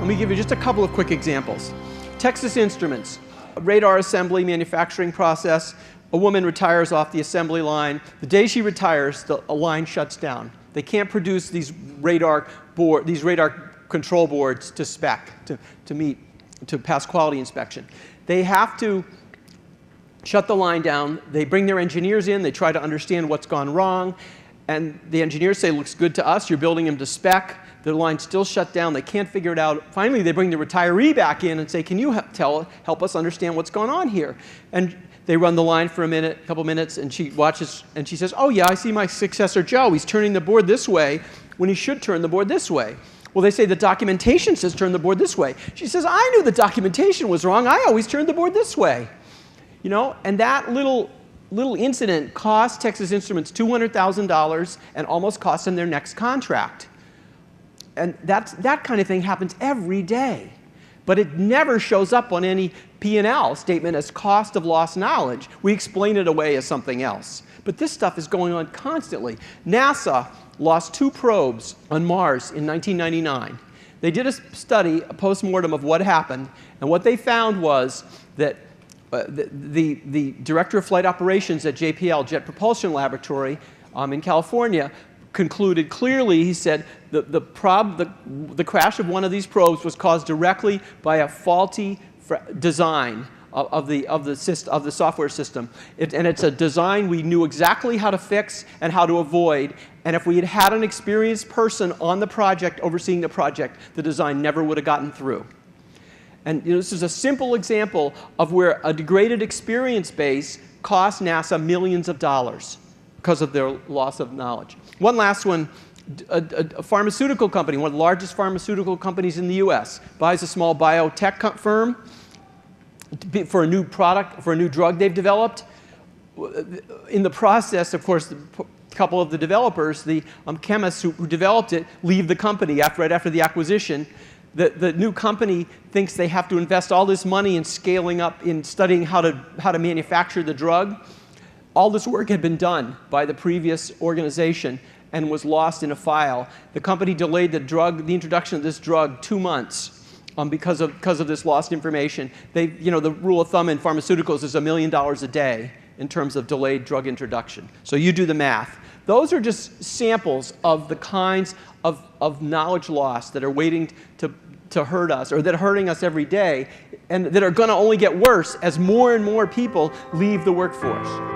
Let me give you just a couple of quick examples. Texas Instruments, radar assembly manufacturing process. A woman retires off the assembly line. The day she retires, a line shuts down. They can't produce these radar control boards to spec, to pass quality inspection. They have to shut the line down. They bring their engineers in. They try to understand what's gone wrong. And the engineers say, looks good to us. You're building them to spec. The line's still shut down. They can't figure it out. Finally, they bring the retiree back in and say, can you help us understand what's going on here? And they run the line for a couple minutes, and she watches, and she says, oh, yeah, I see my successor, Joe. He's turning the board this way when he should turn the board this way. Well, they say the documentation says turn the board this way. She says, I knew the documentation was wrong. I always turned the board this way. You know, and that little incident cost Texas Instruments $200,000 and almost cost them their next contract. And that kind of thing happens every day. But it never shows up on any P&L statement as cost of lost knowledge. We explain it away as something else. But this stuff is going on constantly. NASA lost 2 probes on Mars in 1999. They did a study, a post-mortem of what happened, and what they found was that the director of flight operations at JPL, Jet Propulsion Laboratory in California, concluded clearly, he said, the crash of one of these probes was caused directly by a faulty design of the software system. And it's a design we knew exactly how to fix and how to avoid. And if we had had an experienced person on the project, overseeing the project, the design never would have gotten through. And this is a simple example of where a degraded experience base cost NASA millions of dollars because of their loss of knowledge. One last one, a pharmaceutical company, one of the largest pharmaceutical companies in the US, buys a small biotech firm for a new product, for a new drug they've developed. In the process, of course, a couple of the developers, the chemists who developed it, leave the company right after the acquisition. The new company thinks they have to invest all this money in scaling up, in studying how to manufacture the drug. All this work had been done by the previous organization and was lost in a file. The company delayed the introduction of this drug 2 months because of this lost information. The rule of thumb in pharmaceuticals is $1 million a day in terms of delayed drug introduction. So you do the math. Those are just samples of the kinds of knowledge loss that are waiting to hurt us, or that are hurting us every day, and that are going to only get worse as more and more people leave the workforce.